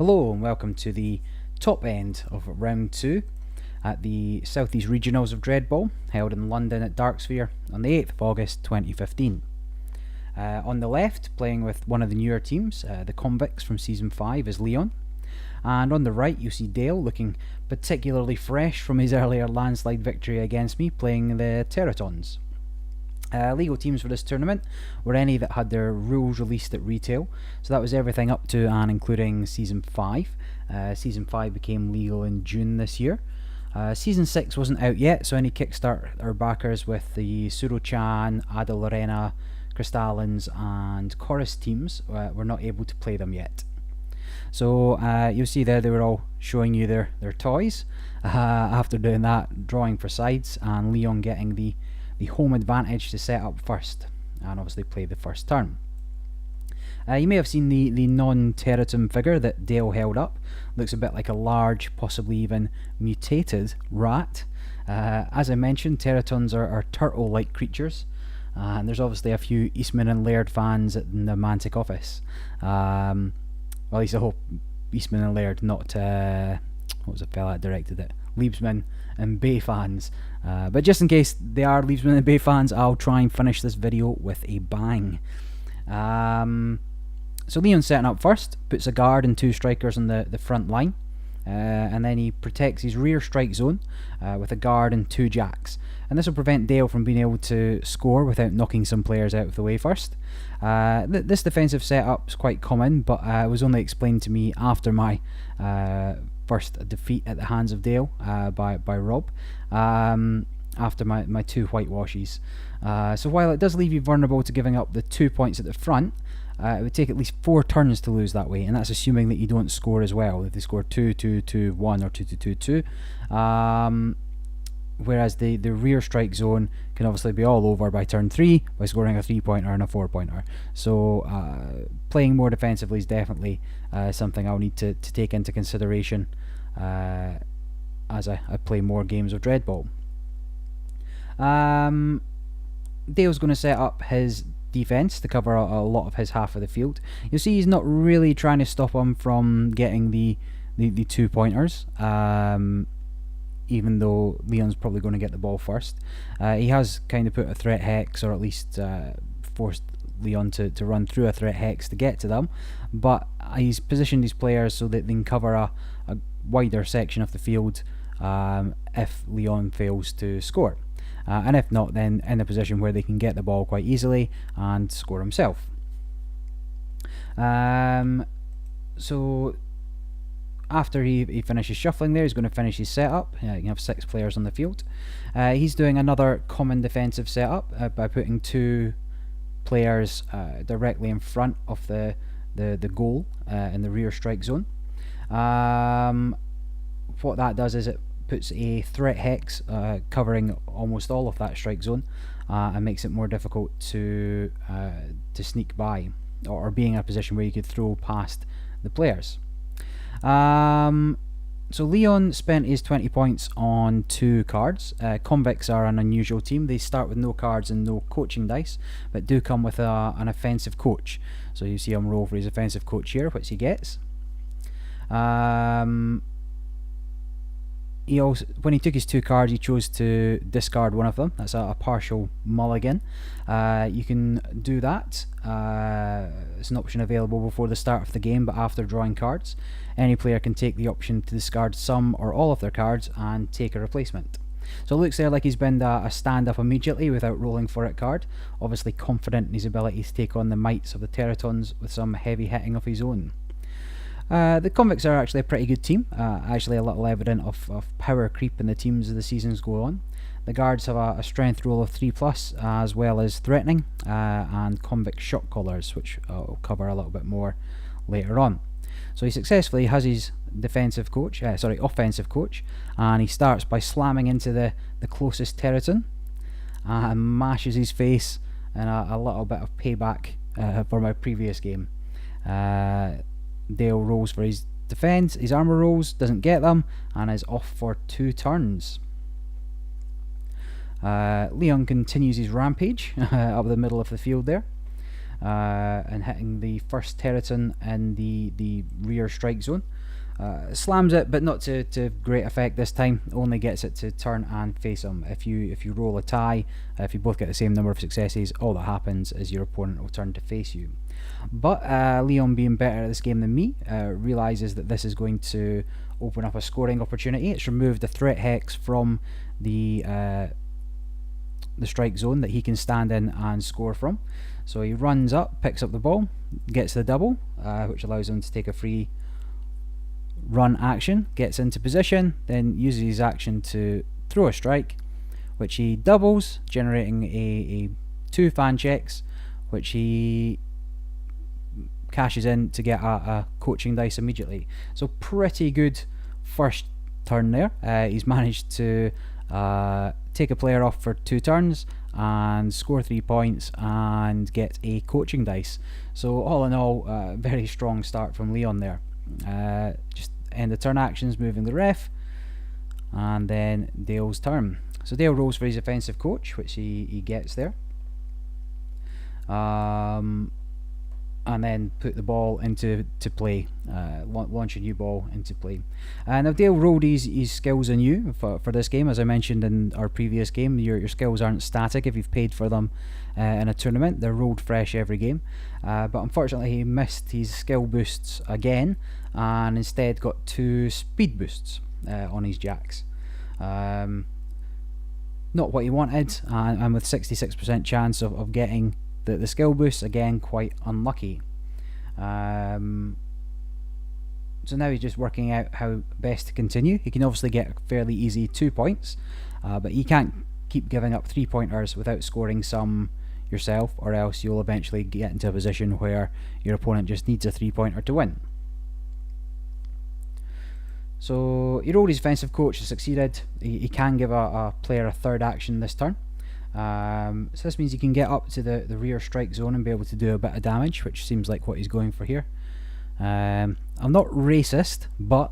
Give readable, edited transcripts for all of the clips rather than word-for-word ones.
Hello and welcome to the top end of round 2 at the Southeast Regionals of Dreadball, held in London at Darksphere on the 8th of August 2015. On the left, playing with one of the newer teams, the Convicts from Season 5, is Leon. And on the right you see Dale, looking particularly fresh from his earlier landslide victory against me, playing the Teratons. Legal teams for this tournament were any that had their rules released at retail, so that was everything up to and including Season 5. Season 5 became legal in June this year. Season 6 wasn't out yet, so any Kickstarter backers with the Suro-chan, Ada Lorena, Crystallins and Chorus teams were not able to play them yet. So you'll see there they were all showing you their toys after doing that, drawing for sides, and Leon getting the home advantage to set up first and obviously play the first turn. You may have seen the non-Teraton figure that Dale held up. Looks a bit like a large, possibly even mutated rat. As I mentioned, Teratons are turtle-like creatures, and there's obviously a few Eastman and Laird fans in the Mantic office. Well, at least I hope Eastman and Laird, not what was the fella that directed it? Liebsman and Bay fans. But just in case they are Liebsman and Bay fans, I'll try and finish this video with a bang. So Leon's setting up first, puts a guard and 2 strikers on the front line, and then he protects his rear strike zone with a guard and 2 jacks. And this will prevent Dale from being able to score without knocking some players out of the way first. This defensive setup is quite common, but it was only explained to me after my first defeat at the hands of Dale by Rob, after my 2 whitewashes. So while it does leave you vulnerable to giving up the 2 points at the front, it would take at least 4 turns to lose that way, and that's assuming that you don't score as well. If they score 2, 2, 2, 1 or 2, 2, 2, 2. Whereas the rear strike zone can obviously be all over by turn 3 by scoring a 3-pointer and a 4-pointer. So playing more defensively is definitely something I'll need to take into consideration as I play more games of Dreadball. Dale's going to set up his defense to cover a lot of his half of the field. You'll see he's not really trying to stop him from getting the 2-pointers. Even though Leon's probably going to get the ball first. He has kind of put a threat hex, or at least forced Leon to run through a threat hex to get to them, but he's positioned his players so that they can cover a wider section of the field if Leon fails to score. And if not, then in a position where they can get the ball quite easily and score himself. So after he finishes shuffling there, he's going to finish his setup. You can have 6 players on the field. He's doing another common defensive setup by putting 2 players directly in front of the goal in the rear strike zone. What that does is it puts a threat hex covering almost all of that strike zone, and makes it more difficult to sneak by, or being in a position where you could throw past the players. So Leon spent his 20 points on 2 cards. Convicts are an unusual team. They start with no cards and no coaching dice, but do come with an offensive coach. So you see him roll for his offensive coach here, which he gets. He also, when he took his 2 cards, he chose to discard one of them. That's a partial mulligan. You can do that. It's an option available before the start of the game, but after drawing cards, any player can take the option to discard some or all of their cards and take a replacement. So it looks there like he's been a stand-up immediately without rolling for it card, obviously confident in his ability to take on the mights of the Teratons with some heavy hitting of his own. The Convicts are actually a pretty good team, actually a little evident of power creep in the teams as the seasons go on. The guards have a strength roll of 3+, as well as threatening, and convict shot callers, which I'll cover a little bit more later on. So he successfully has his offensive coach, and he starts by slamming into the closest Teraton, and mashes his face in a little bit of payback for my previous game. Dale rolls for his defense, his armor rolls, doesn't get them, and is off for 2 turns. Leon continues his rampage up the middle of the field there, and hitting the first Teraton in the rear strike zone, Slams it, but not to great effect this time. Only gets it to turn and face him. If you roll a tie, if you both get the same number of successes, all that happens is your opponent will turn to face you. But Leon, being better at this game than me, realizes that this is going to open up a scoring opportunity. It's removed the threat hex from the strike zone that he can stand in and score from. So he runs up, picks up the ball, gets the double, which allows him to take a free run action, gets into position, then uses his action to throw a strike, which he doubles, generating a 2 fan checks, which he cashes in to get a coaching dice immediately. So pretty good first turn there. He's managed to take a player off for 2 turns and score 3 points and get a coaching dice. So all in all, very strong start from Leon there. Just end the turn actions, moving the ref, and then Dale's turn. So Dale rolls for his offensive coach, which he gets there, and then put the ball into play, launch a new ball into play. Now Dale rolled his skills on you for this game. As I mentioned in our previous game, your skills aren't static if you've paid for them in a tournament. They're rolled fresh every game, but unfortunately he missed his skill boosts again and instead got 2 speed boosts on his jacks. Not what he wanted, and with 66% chance of getting the skill boost, again quite unlucky. So now he's just working out how best to continue. He can obviously get a fairly easy 2 points, but you can't keep giving up 3 pointers without scoring some yourself, or else you'll eventually get into a position where your opponent just needs a 3 pointer to win. So he rolled his offensive coach, succeeded. He can give a player a 3rd action this turn. So this means he can get up to the rear strike zone and be able to do a bit of damage, which seems like what he's going for here. I'm not racist, but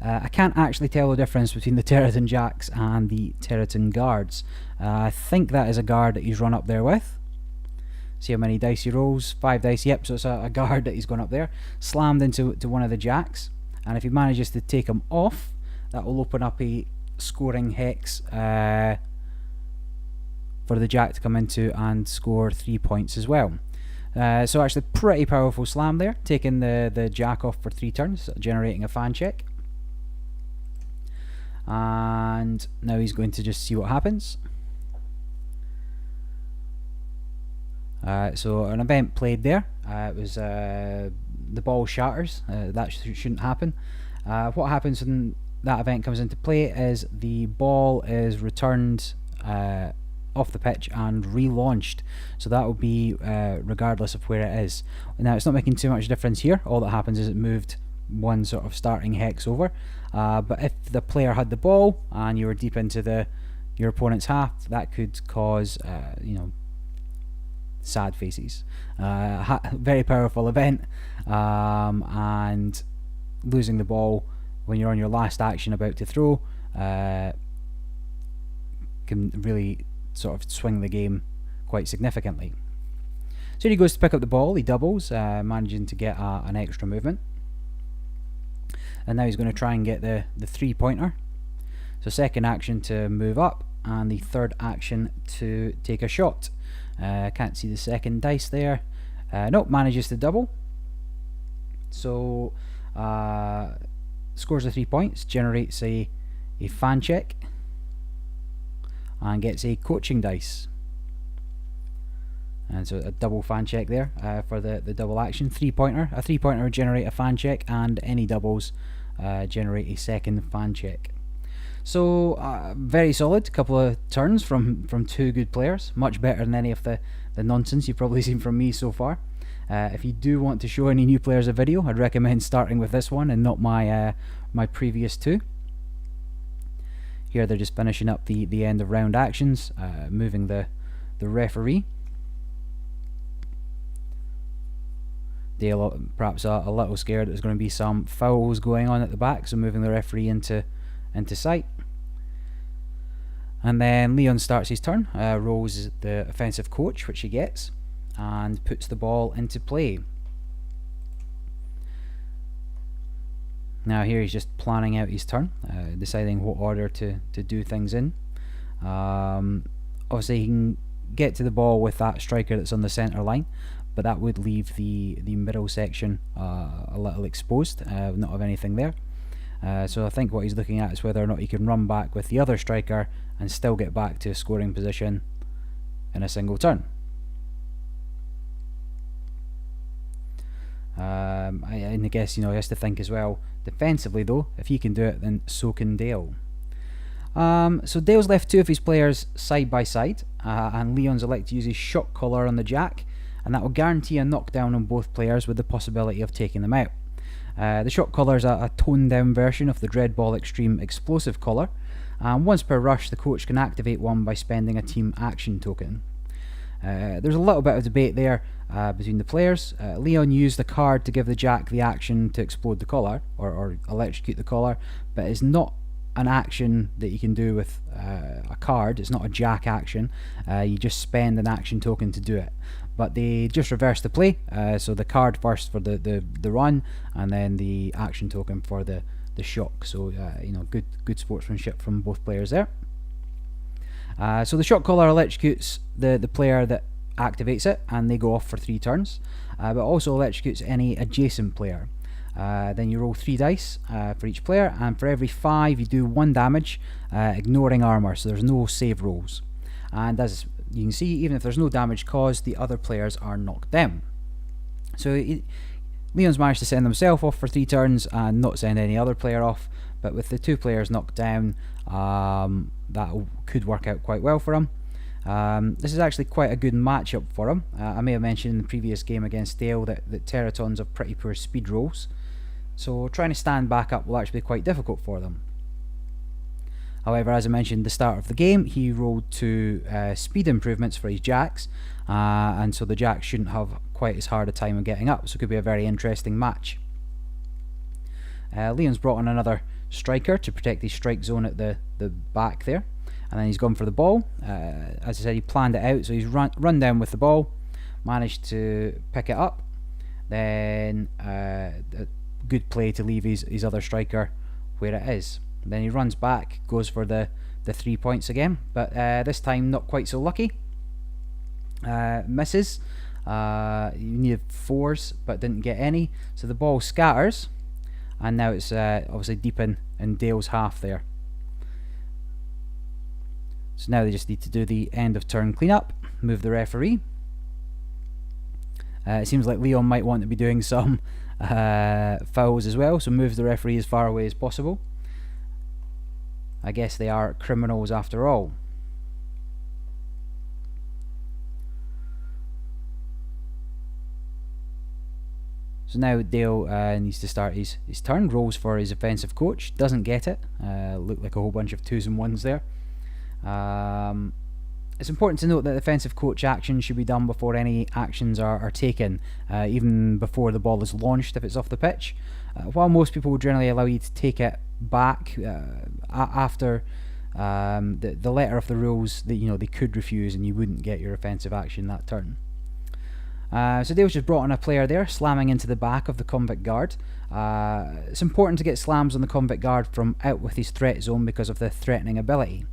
I can't actually tell the difference between the Teraton Jacks and the Teraton Guards. I think that is a guard that he's run up there with. See how many dice he rolls. 5 dice, yep, so it's a guard that he's gone up there. Slammed into one of the Jacks, and if he manages to take him off, that will open up a scoring hex for the Jack to come into and score 3 points as well. So actually pretty powerful slam there, taking the Jack off for 3 turns, generating a fan check. And now he's going to just see what happens. So an event played there. It was the ball shatters. That shouldn't happen. What happens when that event comes into play is the ball is returned off the pitch and relaunched, so that will be regardless of where it is. Now it's not making too much difference here. All that happens is it moved one sort of starting hex over, but if the player had the ball and you were deep into your opponent's half, that could cause sad faces. Very powerful event, and losing the ball when you're on your last action about to throw can really sort of swing the game quite significantly. So he goes to pick up the ball, he doubles, managing to get an extra movement, and now he's going to try and get the 3 pointer. So second action to move up, and the 3rd action to take a shot. Can't see the second dice there. Nope, manages to double. So scores the 3 points, generates a fan check, and gets a coaching dice. And so a double fan check there for the double action. 3 pointer. A 3 pointer would generate a fan check, and any doubles generate a second fan check. So very solid. Couple of turns from 2 good players. Much better than any of the nonsense you've probably seen from me so far. If you do want to show any new players a video, I'd recommend starting with this one and not my previous 2. Here they're just finishing up the end of round actions, moving the referee. Dale perhaps a little scared that there's going to be some fouls going on at the back, so moving the referee into sight. And then Leon starts his turn, rolls the offensive coach, which he gets, and puts the ball into play. Now here he's just planning out his turn, deciding what order to do things in. Obviously he can get to the ball with that striker that's on the centre line, but that would leave the middle section a little exposed, not have anything there. So I think what he's looking at is whether or not he can run back with the other striker and still get back to a scoring position in a single turn. And I guess, you know, he has to think as well defensively though. If he can do it, then so can Dale. So Dale's left two of his players side by side, and Leon's elect to use his shock collar on the jack, and that will guarantee a knockdown on both players with the possibility of taking them out. The shock collar is a toned down version of the Dreadball Extreme Explosive collar, and once per rush the coach can activate one by spending a team action token. There's a little bit of debate there between the players. Leon used the card to give the jack the action to explode the collar, or electrocute the collar, but it's not an action that you can do with a card. It's not a jack action. You just spend an action token to do it. But they just reverse the play, so the card first for the run, and then the action token for the shock. So you know, good sportsmanship from both players there. So the shock collar electrocutes the player that activates it, and they go off for 3 turns, but also electrocutes any adjacent player. Then you roll 3 dice for each player, and for every 5 you do 1 damage, ignoring armor, so there's no save rolls. And as you can see, even if there's no damage caused, the other players are knocked down. So Leon's managed to send himself off for 3 turns and not send any other player off, but with the 2 players knocked down, that could work out quite well for him. This is actually quite a good matchup for him. I may have mentioned in the previous game against Dale that Teratons have pretty poor speed rolls, so trying to stand back up will actually be quite difficult for them. However, as I mentioned at the start of the game, he rolled 2 speed improvements for his jacks, and so the jacks shouldn't have quite as hard a time of getting up, so it could be a very interesting match. Leon's brought on another striker to protect his strike zone at the back there, and then he's gone for the ball. As I said, he planned it out, so he's run down with the ball, managed to pick it up, then a good play to leave his other striker where it is. Then he runs back, goes for the 3 points again, but this time not quite so lucky. Misses. You needed 4s but didn't get any, so the ball scatters, and now it's obviously deep in Dale's half there. So now they just need to do the end of turn cleanup, move the referee. It seems like Leon might want to be doing some fouls as well, so move the referee as far away as possible. I guess they are criminals after all. So now Dale needs to start his turn, rolls for his offensive coach, doesn't get it. Looked like a whole bunch of 2s and 1s there. It's important to note that defensive coach actions should be done before any actions are taken, even before the ball is launched if it's off the pitch. While most people would generally allow you to take it back after the letter of the rules, that they could refuse and you wouldn't get your offensive action that turn. So Dale's just brought on a player there, slamming into the back of the Convict guard. It's important to get slams on the Convict guard from out with his threat zone because of the threatening ability.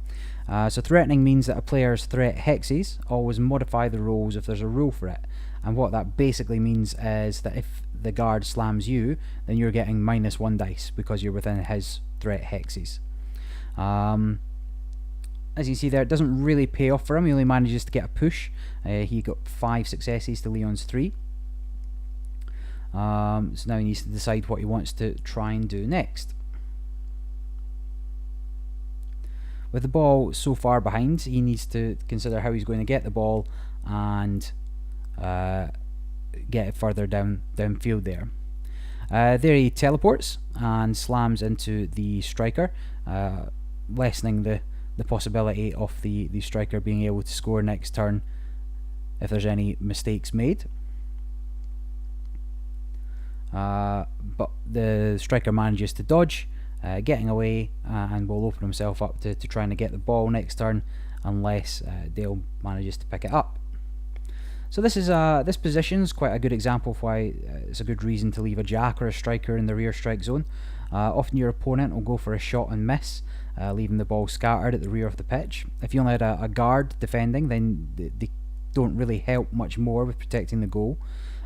So threatening means that a player's threat hexes always modify the rolls if there's a rule for it, and what that basically means is that if the guard slams you, then you're getting -1 dice because you're within his threat hexes. As you see there, it doesn't really pay off for him. He only manages to get a push. He got 5 successes to Leon's 3. So now he needs to decide what he wants to try and do next. With the ball so far behind, he needs to consider how he's going to get the ball and get it further downfield there. There he teleports and slams into the striker, lessening the possibility of the striker being able to score next turn if there's any mistakes made. But the striker manages to dodge, getting away, and will open himself up to trying to get the ball next turn unless Dale manages to pick it up. So this position is quite a good example of why it's a good reason to leave a jack or a striker in the rear strike zone. Often your opponent will go for a shot and miss, leaving the ball scattered at the rear of the pitch. If you only had a guard defending, then they don't really help much more with protecting the goal,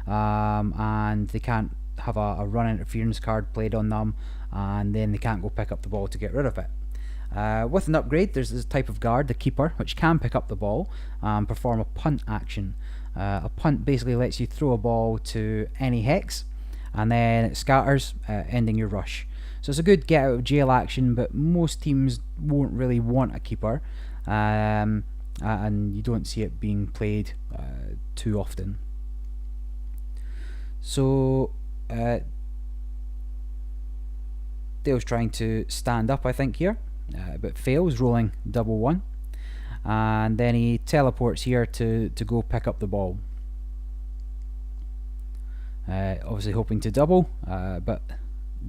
and they can't have a run interference card played on them, and then they can't go pick up the ball to get rid of it. With an upgrade, there's this type of guard, the keeper, which can pick up the ball and perform a punt action. A punt basically lets you throw a ball to any hex, and then it scatters, ending your rush. So it's a good get out of jail action, but most teams won't really want a keeper, and you don't see it being played too often. So Dale's trying to stand up, I think, here, but fails, rolling double one. And then he teleports here to go pick up the ball. Obviously hoping to double, but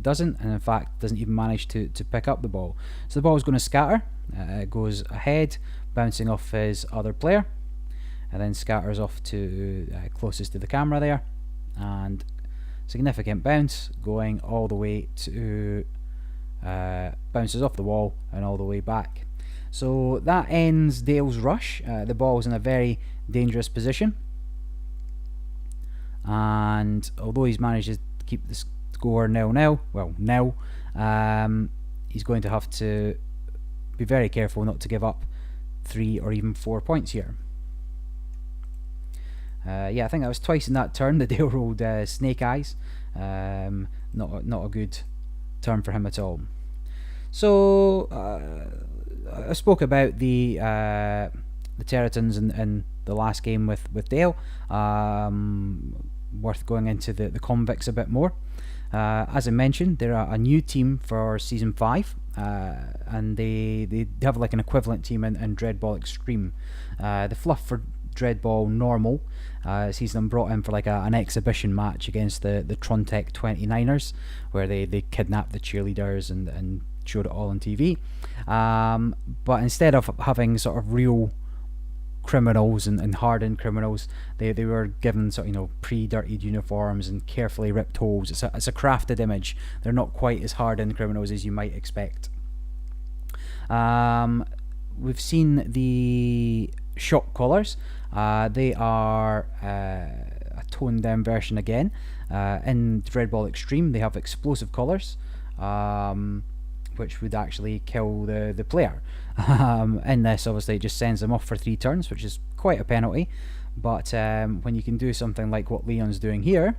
doesn't, and in fact doesn't even manage to pick up the ball. So the ball is going to scatter. It goes ahead, bouncing off his other player, and then scatters off to closest to the camera there, and significant bounce going all the way to bounces off the wall and all the way back. So that ends Dale's rush. The ball is in a very dangerous position, and although he's managed to keep the score 0-0, well, nil, he's going to have to be very careful not to give up 3 or even 4 points here. Yeah, I think that was twice in that turn that Dale rolled Snake Eyes. Not a good turn for him at all. So I spoke about the Teratons in the last game with Dale. Worth going into the Convicts a bit more. As I mentioned, they're a new team for Season 5, and they have like an equivalent team in Dreadball Extreme. The fluff for Dreadball Normal sees them brought in for like an exhibition match against the Trontech 29ers, where they kidnapped the cheerleaders and showed it all on TV. But instead of having sort of real criminals and hardened criminals, they were given sort of, pre-dirtied uniforms and carefully ripped holes. It's a crafted image. They're not quite as hardened criminals as you might expect. We've seen the shock collars. They are a toned down version again. In Dreadball Extreme they have explosive collars, which would actually kill the player. In this, obviously, it just sends them off for 3 turns, which is quite a penalty. But when you can do something like what Leon's doing here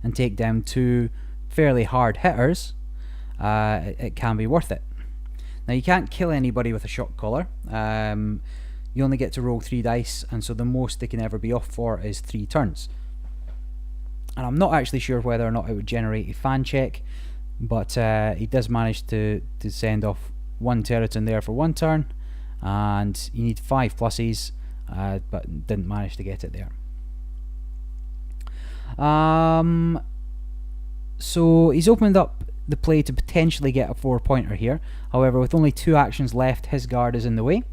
and take down 2 fairly hard hitters, it can be worth it. Now, you can't kill anybody with a shock collar. You only get to roll 3 dice, and so the most they can ever be off for is 3 turns. And I'm not actually sure whether or not it would generate a fan check, but he does manage to send off 1 Teraton there for 1 turn, and you need 5 pluses, but didn't manage to get it there. So he's opened up the play to potentially get a 4-pointer here. However, with only 2 actions left, his guard is in the way,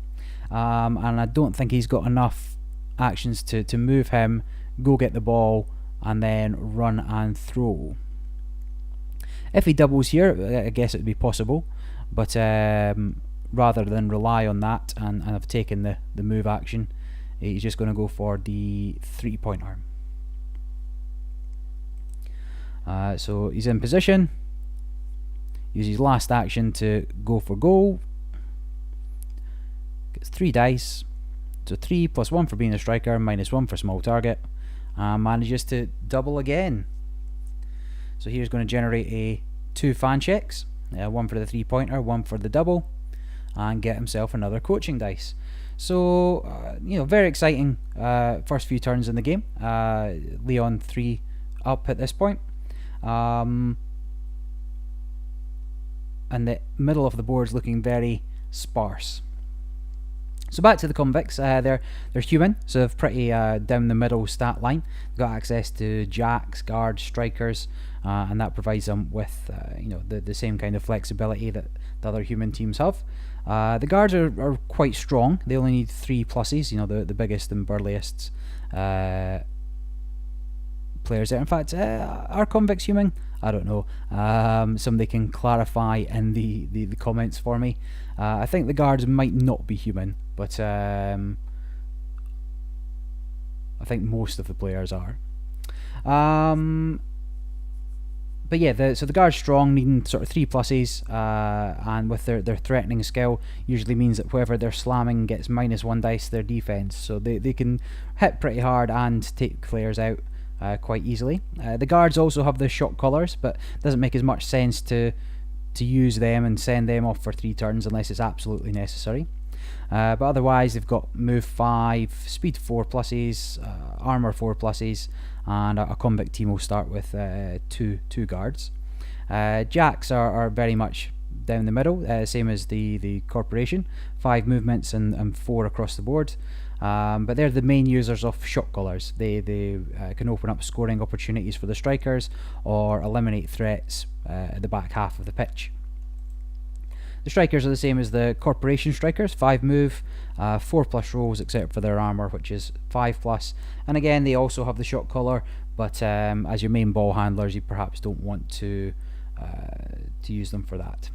and I don't think he's got enough actions to move him, go get the ball, and then run and throw. If he doubles here, I guess it would be possible, but rather than rely on that and have taken the move action, he's just going to go for the 3-pointer. So he's in position, uses his last action to go for goal, gets 3 dice, so 3 plus 1 for being a striker, minus 1 for small target, and manages to double again. So here's going to generate 2 fan checks, 1 for the 3-pointer, 1 for the double, and get himself another coaching dice. So very exciting first few turns in the game. Leon 3 up at this point, and the middle of the board's looking very sparse. So back to the Convicts, they're human, so they're pretty down the middle stat line. They've got access to jacks, guards, strikers, and that provides them with the same kind of flexibility that the other human teams have. The guards are quite strong. They only need 3 pluses, the biggest and burliest players there. In fact, are Convicts human? I don't know. Somebody can clarify in the comments for me. I think the guards might not be human, but I think most of the players are. But yeah, so the guard's strong, needing sort of 3 pluses, and with their threatening skill, usually means that whoever they're slamming gets -1 dice to their defense, so they can hit pretty hard and take players out quite easily. The guards also have the shock collars, but it doesn't make as much sense to use them and send them off for 3 turns unless it's absolutely necessary. But otherwise, they've got move 5, speed 4 pluses, armor 4 pluses, and a convict team will start with two guards. Jacks are very much down the middle, same as the corporation, 5 movements and 4 across the board. But they're the main users of shock collars. They can open up scoring opportunities for the strikers or eliminate threats at the back half of the pitch. The strikers are the same as the corporation strikers, 5 move, 4+ rolls except for their armor, which is 5+. And again, they also have the shock collar, but as your main ball handlers, you perhaps don't want to use them for that.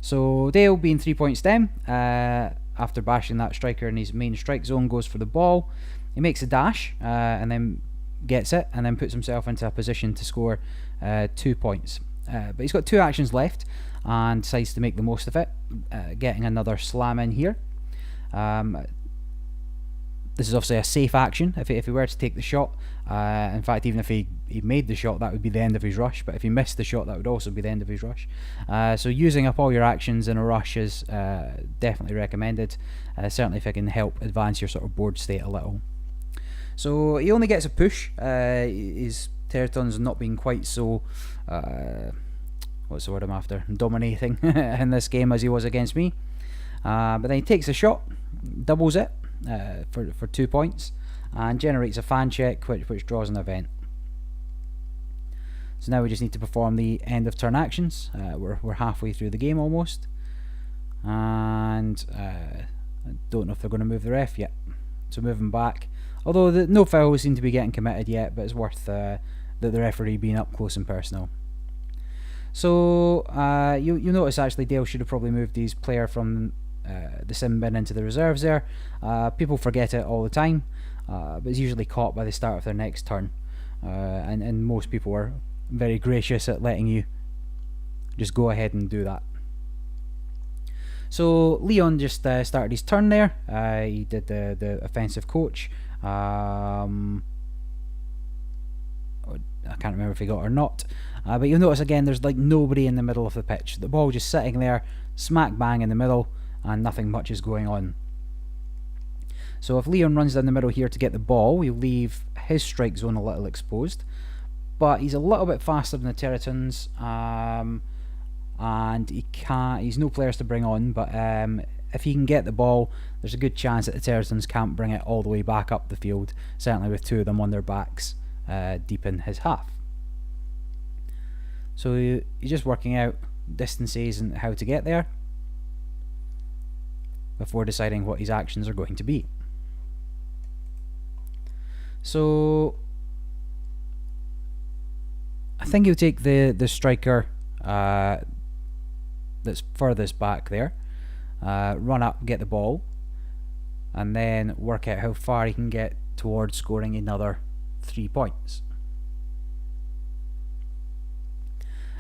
So Dale, being 3 points down, after bashing that striker in his main strike zone, goes for the ball. He makes a dash and then gets it, and then puts himself into a position to score 2 points. But he's got 2 actions left and decides to make the most of it, getting another slam in here. This is obviously a safe action if he were to take the shot. In fact, even if he made the shot, that would be the end of his rush, but if he missed the shot, that would also be the end of his rush. So using up all your actions in a rush is definitely recommended, certainly if it can help advance your sort of board state a little. So he only gets a push. His Teratons not being quite so what's the word I'm after, dominating in this game as he was against me. But then he takes a shot, doubles it for 2 points, and generates a fan check which draws an event. So now we just need to perform the end of turn actions. We're halfway through the game almost, and I don't know if they're going to move the ref yet, so moving back. Although no fouls seem to be getting committed yet, but it's worth the referee being up close and personal. So you notice actually Dale should have probably moved his player from the sim bin into the reserves there. People forget it all the time, but it's usually caught by the start of their next turn, and most people are very gracious at letting you just go ahead and do that. So Leon just started his turn there. He did the offensive coach. I can't remember if he got it or not, but you'll notice again there's like nobody in the middle of the pitch. The ball just sitting there smack bang in the middle, and nothing much is going on. So if Leon runs down the middle here to get the ball, he'll leave his strike zone a little exposed, but he's a little bit faster than the Teratons, and he's no players to bring on, but if he can get the ball, there's a good chance that the Teratons can't bring it all the way back up the field, certainly with 2 of them on their backs deep in his half. So he's just working out distances and how to get there before deciding what his actions are going to be. So I think he'll take the striker that's furthest back there, run up, get the ball, and then work out how far he can get towards scoring another 3 points.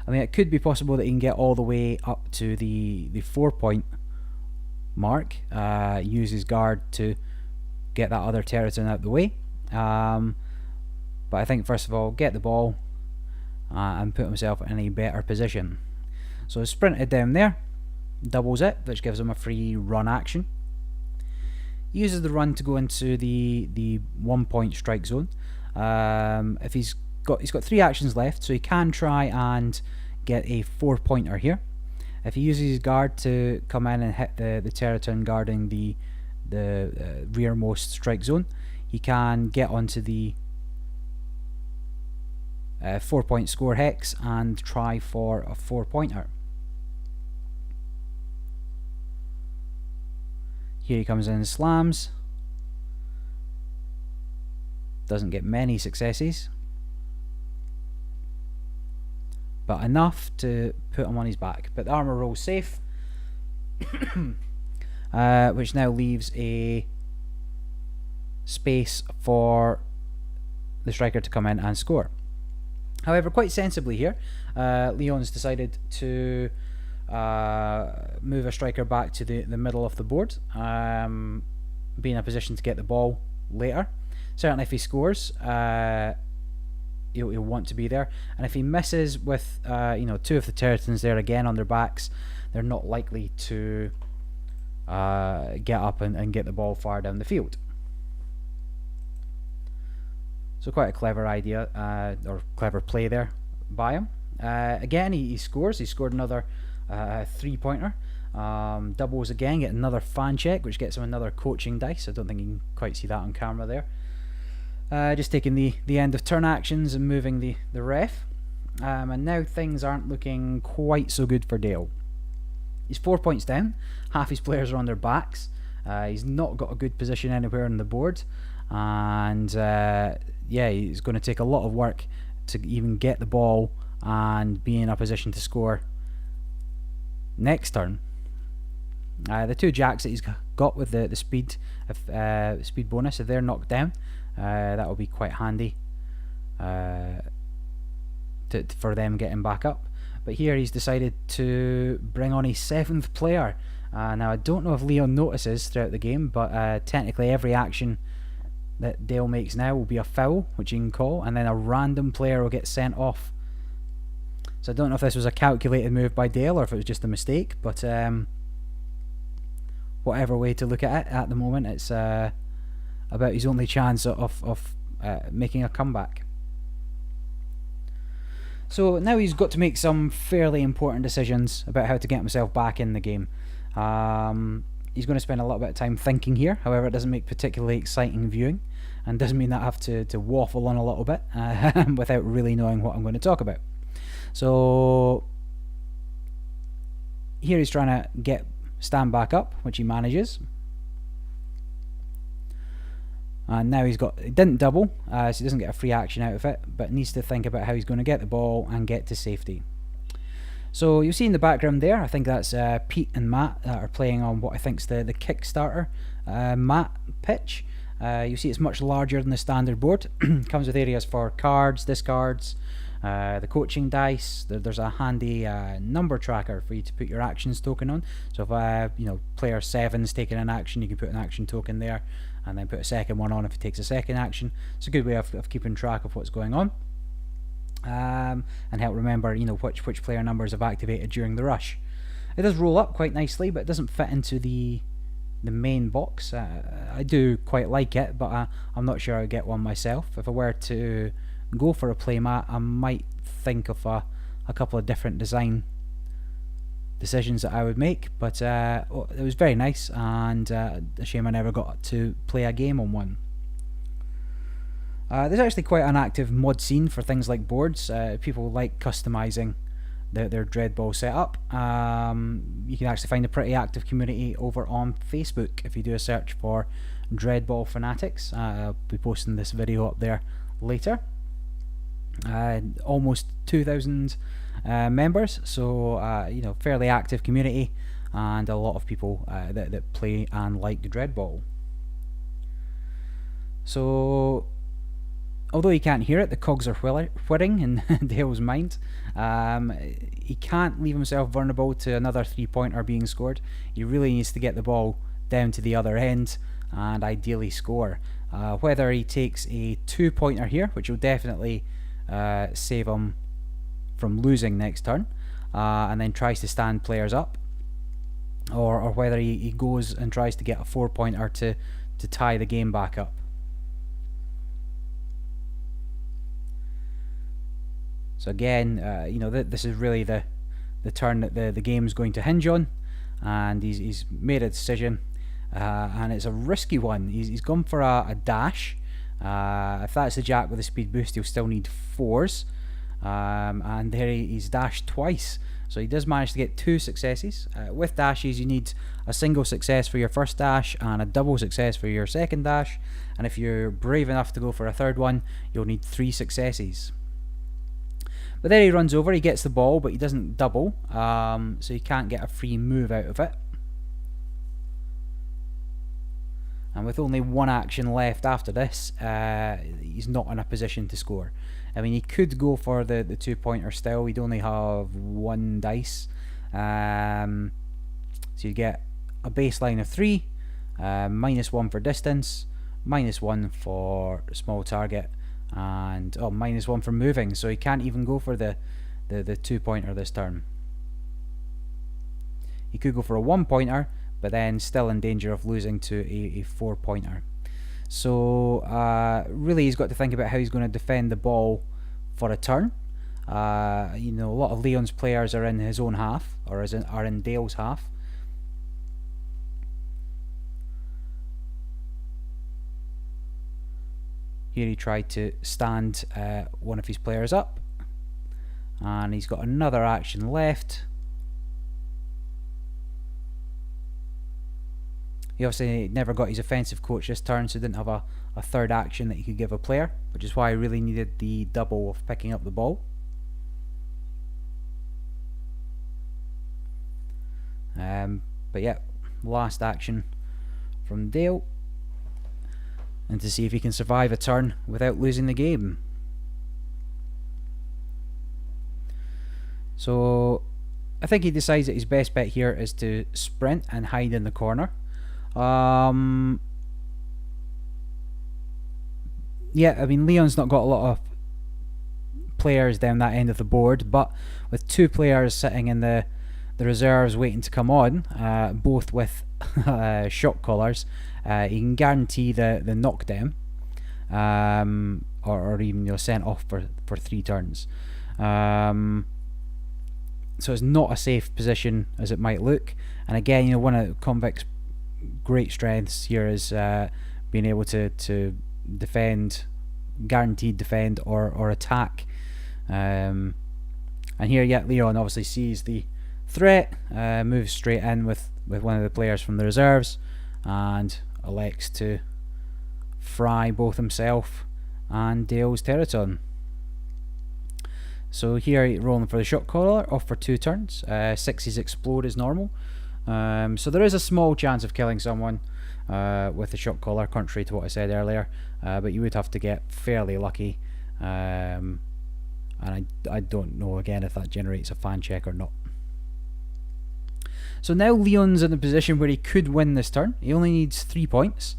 I mean, it could be possible that he can get all the way up to the 4 point mark, use his guard to get that other Teraton out the way, but I think first of all get the ball and put himself in a better position. So he sprinted down there, doubles it, which gives him a free run action. He uses the run to go into the 1 point strike zone. If he's got 3 actions left, so he can try and get a 4 pointer here. If he uses his guard to come in and hit the Teraton guarding the rearmost strike zone, he can get onto the 4-point score hex and try for a 4-pointer. Here he comes in and slams. Doesn't get many successes, but enough to put him on his back. But the armor rolls safe, which now leaves a space for the striker to come in and score. However, quite sensibly here, Leon's decided to move a striker back to the middle of the board, be in a position to get the ball later. Certainly if he scores, he'll want to be there, and if he misses with two of the Teratons there again on their backs, they're not likely to get up and get the ball far down the field. So quite a clever idea, or clever play there by him. Again, he scores. He scored another 3-pointer. Doubles again, get another fan check, which gets him another coaching dice. I don't think you can quite see that on camera there. Just taking the end of turn actions and moving the ref. And now things aren't looking quite so good for Dale. He's 4 points down. Half his players are on their backs. He's not got a good position anywhere on the board. And yeah, he's going to take a lot of work to even get the ball and be in a position to score next turn. The 2 jacks that he's got with the speed bonus, if they're knocked down, that will be quite handy for them getting back up. But here he's decided to bring on a 7th player. Now I don't know if Leon notices throughout the game, but technically every action that Dale makes now will be a foul, which you can call, and then a random player will get sent off. So I don't know if this was a calculated move by Dale or if it was just a mistake, but whatever way to look at it, at the moment it's about his only chance of making a comeback. So now he's got to make some fairly important decisions about how to get himself back in the game. He's going to spend a little bit of time thinking here. However, it doesn't make particularly exciting viewing, and doesn't mean that I have to waffle on a little bit without really knowing what I'm going to talk about. So here he's trying to stand back up, which he manages. And now he didn't double, so he doesn't get a free action out of it, but needs to think about how he's going to get the ball and get to safety. So you'll see in the background there, I think that's Pete and Matt that are playing on what I think is the Kickstarter mat pitch. You see it's much larger than the standard board. Comes with areas for cards, discards, the coaching dice. There's a handy number tracker for you to put your actions token on. So if player 7's taking an action, you can put an action token there, and then put a second one on if it takes a second action. It's a good way of keeping track of what's going on, and help remember which player numbers have activated during the rush. It does roll up quite nicely, but it doesn't fit into the main box. I do quite like it, but I'm not sure I'll get one myself. If I were to go for a playmat, I might think of a couple of different design decisions that I would make, but it was very nice, and a shame I never got to play a game on one. There's actually quite an active mod scene for things like boards. People like customizing their Dreadball setup. You can actually find a pretty active community over on Facebook if you do a search for Dreadball Fanatics. I'll be posting this video up there later. Almost 2,000 members, so fairly active community, and a lot of people that play and like Dreadball. So although he can't hear it, the cogs are whirring in Dale's mind. He can't leave himself vulnerable to another 3-pointer being scored. He really needs to get the ball down to the other end and ideally score. Whether he takes a 2-pointer here, which will definitely save him from losing next turn, and then tries to stand players up, or whether he goes and tries to get a 4-pointer to tie the game back up. So again, this is really the turn that the game's going to hinge on, and he's made a decision. and it's a risky one. He's gone for a dash. If that's the jack with a speed boost, he'll still need 4s, and there he's dashed twice. So he does manage to get 2 successes. With dashes, you need a single success for your first dash and a double success for your second dash. And if you're brave enough to go for a third one, you'll need 3 successes. But there he runs over, he gets the ball, but he doesn't double, so he can't get a free move out of it. And with only 1 action left after this, he's not in a position to score. I mean, he could go for the 2-pointer still. He'd only have 1 dice. So you'd get a baseline of 3, -1 for distance, -1 for small target, and -1 for moving. So he can't even go for the 2-pointer this turn. He could go for a 1-pointer, but then still in danger of losing to a 4-pointer. So really he's got to think about how he's going to defend the ball for a turn. You know, a lot of Leon's players are in his own half, or are in Dale's half. Here he tried to stand one of his players up, and he's got another action left. He obviously never got his offensive coach this turn, so didn't have a third action that he could give a player, which is why he really needed the double of picking up the ball. But yeah, last action from Dale, and to see if he can survive a turn without losing the game. So I think he decides that his best bet here is to sprint and hide in the corner. Yeah, I mean, Leon's not got a lot of players down that end of the board, but with 2 players sitting in the reserves waiting to come on, both with shot callers, he can guarantee the knockdown, or even sent off for 3 turns. So it's not a safe position as it might look. And again, one of Convict's great strengths here is being able to defend, guaranteed defend, or attack. And here, Leon obviously sees the threat, moves straight in with one of the players from the reserves, and elects to fry both himself and Dale's Teraton. So here, rolling for the shot caller, off for 2 turns. 6s explode as normal. So there is a small chance of killing someone with the shot caller, contrary to what I said earlier, but you would have to get fairly lucky, and I don't know again if that generates a fan check or not. So now Leon's in a position where he could win this turn. He only needs 3 points,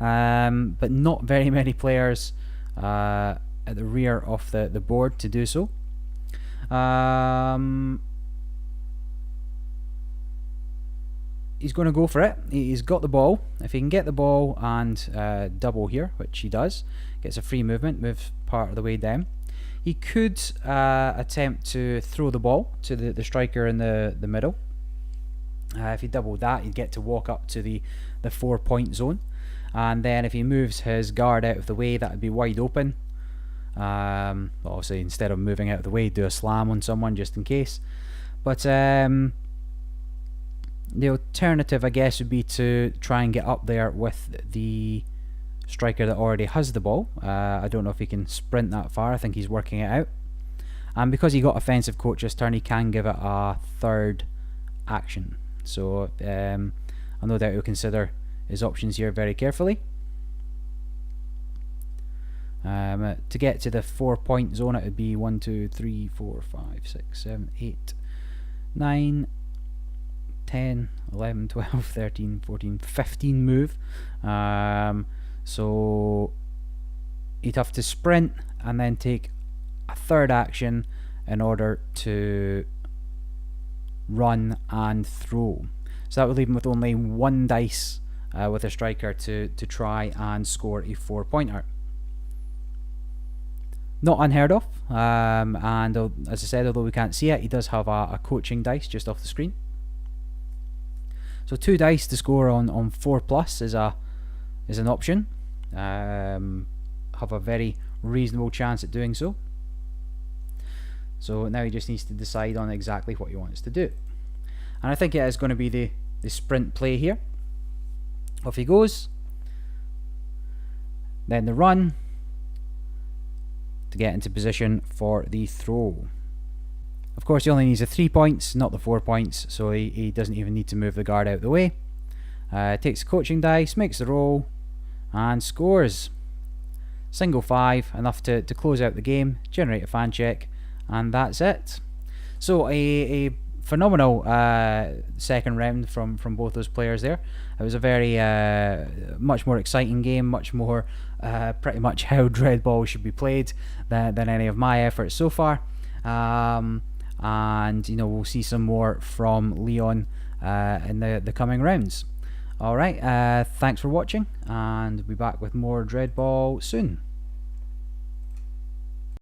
but not very many players at the rear of the board to do so. He's going to go for it. He's got the ball. If he can get the ball and double here, which he does, gets a free movement, moves part of the way down. He could attempt to throw the ball to the striker in the middle. If he doubled that, he'd get to walk up to the 4-point zone, and then if he moves his guard out of the way, that would be wide open. Obviously, instead of moving out of the way, do a slam on someone just in case. But the alternative, I guess, would be to try and get up there with the striker that already has the ball. I don't know if he can sprint that far. I think he's working it out. And because he got offensive coach this turn, he can give it a third action. So I'll no doubt he'll consider his options here very carefully. To get to the 4-point zone, it would be 1, 2, 3, 4, 5, 6, 7, 8, 9, 10, 11, 12, 13, 14, 15 move. So he'd have to sprint and then take a third action in order to run and throw. So that would leave him with only 1 dice with a striker to try and score a 4-pointer. Not unheard of, and as I said, although we can't see it, he does have a coaching dice just off the screen. So 2 dice to score on 4 plus is an option. Have a very reasonable chance at doing so. So now he just needs to decide on exactly what he wants to do. And I think it is going to be the sprint play here. Off he goes. Then the run to get into position for the throw. Of course, he only needs the 3 points, not the 4 points, so he doesn't even need to move the guard out of the way. Takes the coaching dice, makes the roll, and scores. Single 5, enough to close out the game, generate a fan check, and that's it. So a phenomenal second round from both those players there. It was a very much more exciting game, much more pretty much how Dreadball should be played than any of my efforts so far. And we'll see some more from Leon in the coming rounds. Alright, thanks for watching, and we'll be back with more Dreadball soon.